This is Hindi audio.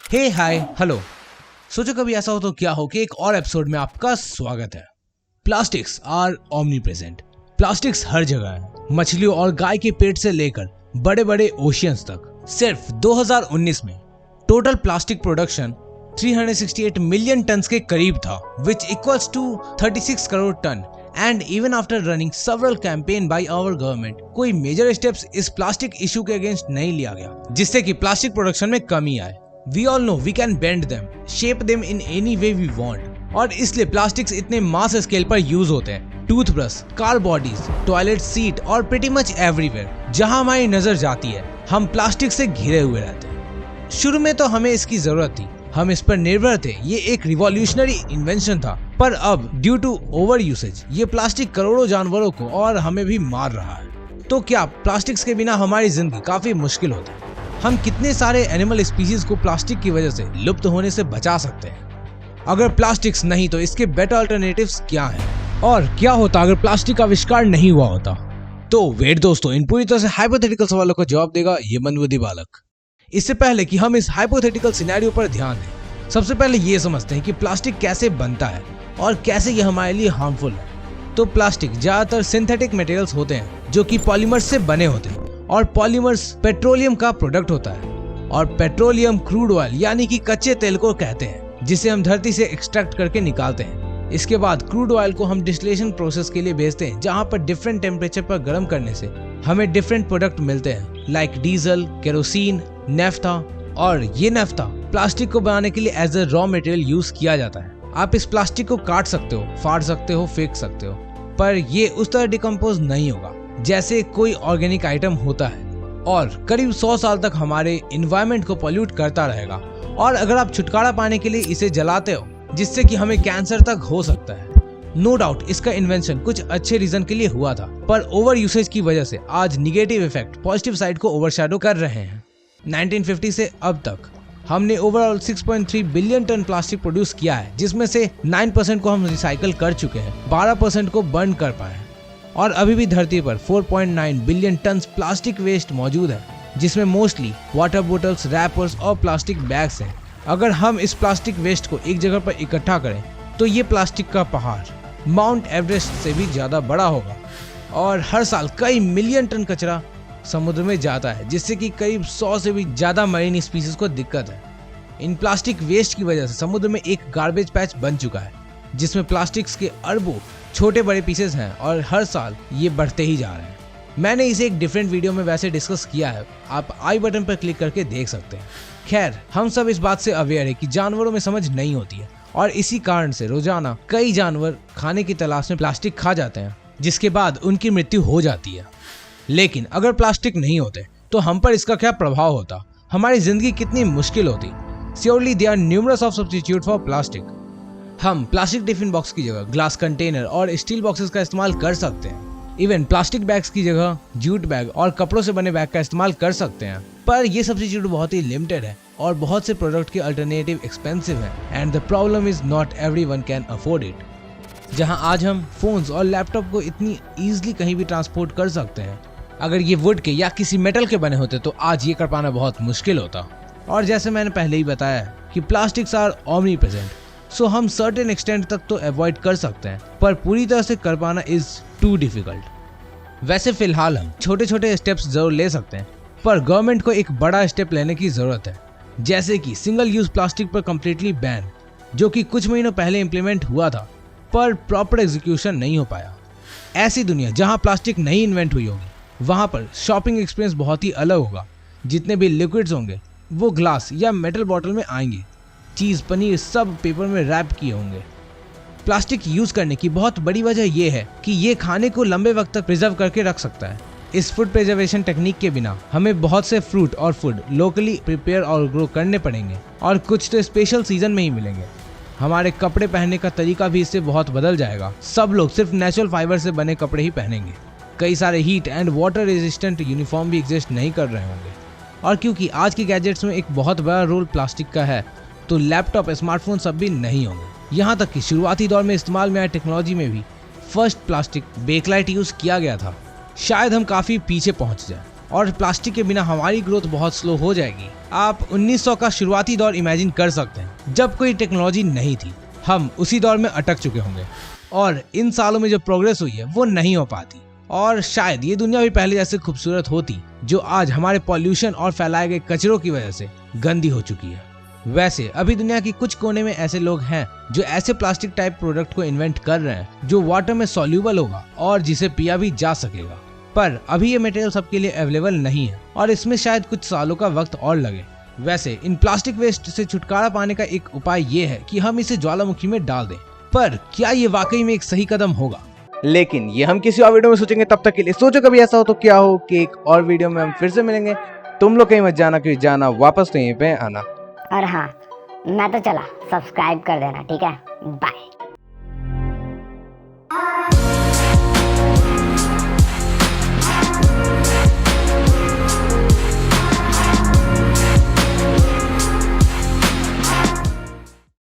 हे हाय हेलो। सोचो कभी ऐसा हो तो क्या हो कि एक और एपिसोड में आपका स्वागत है। Plastics are omnipresent. Plastics हर जगह है, मछलियों और गाय के पेट से लेकर बड़े बड़े ओशियंस तक। सिर्फ 2019 में total plastic production 368 million ton के करीब था, which equals to 36 crore ton. And even after running several campaign by our government, कोई मेजर स्टेप्स इस प्लास्टिक इशू के अगेंस्ट नहीं लिया गया जिससे कि प्लास्टिक प्रोडक्शन में कमी आए। We all know we can bend them, shape them in any way we want, और इसलिए प्लास्टिक्स इतने मास स्केल पर यूज होते हैं। Toothbrush, car bodies, toilet seat और प्रीटी मच एवरीवेयर जहां हमारी नजर जाती है हम प्लास्टिक से घिरे हुए रहते हैं। शुरू में तो हमें इसकी जरूरत थी, हम इस पर निर्भर थे, ये एक रिवॉल्यूशनरी इन्वेंशन था। पर अब ड्यू टू ओवर यूसेज ये प्लास्टिक करोड़ों जानवरों को और हमें भी मार रहा है। तो क्या प्लास्टिक्स के बिना हमारी जिंदगी काफी मुश्किल होती है? हम कितने सारे एनिमल स्पीशीज को प्लास्टिक की वजह से लुप्त होने से बचा सकते हैं? अगर प्लास्टिक्स नहीं तो इसके बेटर अल्टरनेटिव्स क्या हैं? और क्या होता अगर प्लास्टिक का आविष्कार नहीं हुआ होता? तो वेट दोस्तों, इन पूरी तरह से हाइपोथेटिकल सवालों का जवाब देगा ये मंदबुद्धि बालक। इससे पहले कि हम इस हाइपोथेटिकल सिनेरियो पर ध्यान दें, सबसे पहले ये समझते हैं कि प्लास्टिक कैसे बनता है और कैसे ये हमारे लिए हार्मफुल है। तो प्लास्टिक ज्यादातर सिंथेटिक मटेरियल्स होते हैं जो कि पॉलीमर्स से बने होते हैं, और पॉलीमर्स पेट्रोलियम का प्रोडक्ट होता है। और पेट्रोलियम क्रूड ऑयल यानी कि कच्चे तेल को कहते हैं, जिसे हम धरती से एक्सट्रैक्ट करके निकालते हैं। इसके बाद क्रूड ऑयल को हम डिस्टिलेशन प्रोसेस के लिए भेजते हैं, जहां पर डिफरेंट टेम्परेचर पर गर्म करने से हमें डिफरेंट प्रोडक्ट मिलते हैं, लाइक डीजल, केरोसिन, नेफ्था। और ये नेफ्था प्लास्टिक को बनाने के लिए as a raw material use किया जाता है। आप इस प्लास्टिक को काट सकते हो, फाड़ सकते हो, फेंक सकते हो, पर ये उस तरह डिकम्पोज नहीं होगा जैसे कोई ऑर्गेनिक आइटम होता है, और करीब 100 साल तक हमारे एनवायरनमेंट को पॉल्यूट करता रहेगा। और अगर आप छुटकारा पाने के लिए इसे जलाते हो, जिससे कि हमें कैंसर तक हो सकता है। नो डाउट इसका इन्वेंशन कुछ अच्छे रीजन के लिए हुआ था, पर ओवर यूसेज की वजह से आज निगेटिव इफेक्ट पॉजिटिव साइड को ओवरशैडो कर रहे हैं। 1950 से अब तक हमने overall 6.3 billion ton plastic produce किया है, जिसमें से 9% को हम रिसाइकल कर चुके हैं, 12% को बर्न कर पाए हैं। और अभी भी धरती पर 4.9 बिलियन टन प्लास्टिक वेस्ट मौजूद है, जिसमें मोस्टली वाटर बोतल्स, रैपर्स और प्लास्टिक बैग्स हैं। अगर हम इस प्लास्टिक वेस्ट को एक जगह पर इकट्ठा करें तो ये प्लास्टिक का पहाड़ माउंट एवरेस्ट से भी ज्यादा बड़ा होगा। और हर साल कई मिलियन टन कचरा समुद्र में जाता है, जिससे कि करीब 100 से भी ज्यादा मरीन स्पीसीज को दिक्कत है। इन प्लास्टिक वेस्ट की वजह से समुद्र में एक गार्बेज पैच बन चुका है, जिसमें प्लास्टिक्स के अरबों छोटे बड़े पीसेस हैं, और हर साल ये बढ़ते ही जा रहे हैं। मैंने इसे एक डिफरेंट वीडियो में वैसे डिस्कस किया है, आप आई बटन पर क्लिक करके देख सकते हैं। खैर, हम सब इस बात से अवेयर है कि जानवरों में समझ नहीं होती है, और इसी कारण से रोजाना कई जानवर खाने की तलाश में प्लास्टिक खा जाते हैं, जिसके बाद उनकी मृत्यु हो जाती है। लेकिन अगर प्लास्टिक नहीं होते तो हम पर इसका क्या प्रभाव होता, हमारी जिंदगी कितनी मुश्किल होती। Surely there are numerous of substitute for plastic. हम प्लास्टिक टिफिन बॉक्स की जगह ग्लास कंटेनर और स्टील बॉक्सेस का इस्तेमाल कर सकते हैं। इवन प्लास्टिक बैग्स की जगह जूट बैग और कपड़ों से बने बैग का इस्तेमाल कर सकते हैं। पर ये सब्स्टिट्यूट बहुत ही लिमिटेड है, और बहुत से प्रोडक्ट के अल्टरनेटिव एक्सपेंसिव हैं, and the problem is not everyone can afford it. जहां आज हम फोन्स और लैपटॉप को इतनी ईजिली कहीं भी ट्रांसपोर्ट कर सकते हैं, अगर ये वुड के या किसी मेटल के बने होते तो आज ये कर पाना बहुत मुश्किल होता। और जैसे मैंने पहले ही बताया कि प्लास्टिक्स आर ओमनी प्रेजेंट, सो हम सर्टेन एक्सटेंट तक तो अवॉइड कर सकते हैं, पर पूरी तरह से कर पाना इज टू डिफिकल्ट। वैसे फिलहाल हम छोटे छोटे स्टेप्स जरूर ले सकते हैं, पर गवर्नमेंट को एक बड़ा स्टेप लेने की जरूरत है, जैसे कि सिंगल यूज प्लास्टिक पर कम्प्लीटली बैन, जो कि कुछ महीनों पहले इम्प्लीमेंट हुआ था, पर प्रॉपर एग्जीक्यूशन नहीं हो पाया। ऐसी दुनिया जहां प्लास्टिक नहीं इन्वेंट हुई होगी, वहां पर शॉपिंग एक्सपीरियंस बहुत ही अलग होगा। जितने भी लिक्विड्स होंगे वो ग्लास या मेटल बॉटल में आएंगे, चीज़, पनीर सब पेपर में रैप किए होंगे। प्लास्टिक यूज करने की बहुत बड़ी वजह यह है कि ये खाने को लंबे वक्त तक प्रिजर्व करके रख सकता है। इस फूड प्रिजर्वेशन टेक्निक के बिना हमें बहुत से फ्रूट और फूड लोकली प्रिपेयर और ग्रो करने पड़ेंगे, और कुछ तो स्पेशल सीजन में ही मिलेंगे। हमारे कपड़े पहनने का तरीका भी इससे बहुत बदल जाएगा। सब लोग सिर्फ नेचुरल फाइबर से बने कपड़े ही पहनेंगे। कई सारे heat and water resistant uniform भी एग्जिस्ट नहीं कर रहे होंगे। और क्योंकि आज के गैजेट्स में एक बहुत बड़ा रोल प्लास्टिक का है, तो लैपटॉप, स्मार्टफोन सब भी नहीं होंगे। यहाँ तक कि शुरुआती दौर में इस्तेमाल में आए टेक्नोलॉजी में भी फर्स्ट प्लास्टिक बेकलाइट यूज किया गया था। शायद हम काफी पीछे पहुंच जाए। और प्लास्टिक के बिना हमारी ग्रोथ बहुत स्लो हो जाएगी। आप 1900 का शुरुआती दौर इमेजिन कर सकते हैं, जब कोई टेक्नोलॉजी नहीं थी। हम उसी दौर में अटक चुके होंगे और इन सालों में जो प्रोग्रेस हुई है वो नहीं हो पाती, और शायद ये दुनिया भी पहले जैसे खूबसूरत होती, जो आज हमारे पॉल्यूशन और फैलाए गए कचरों की वजह से गंदी हो चुकी है। वैसे अभी दुनिया के कुछ कोने में ऐसे लोग हैं जो ऐसे प्लास्टिक टाइप प्रोडक्ट को इन्वेंट कर रहे हैं जो वाटर में सॉल्यूबल होगा और जिसे पिया भी जा सकेगा। पर अभी ये मटेरियल सबके लिए अवेलेबल नहीं है और इसमें शायद कुछ सालों का वक्त और लगे। वैसे इन प्लास्टिक वेस्ट से छुटकारा पाने का एक उपाय ये है कि हम इसे ज्वालामुखी में डाल दें। पर क्या ये वाकई में एक सही कदम होगा? लेकिन ये हम किसी और वीडियो में सोचेंगे। तब तक के लिए सोचो कभी ऐसा हो तो क्या हो कि एक और वीडियो में हम फिर से मिलेंगे। तुम लोग कहीं मत जाना, क्योंकि जाना वापस तो यहीं पे आना। और हाँ, मैं तो चला, सब्सक्राइब कर देना, ठीक है? बाय।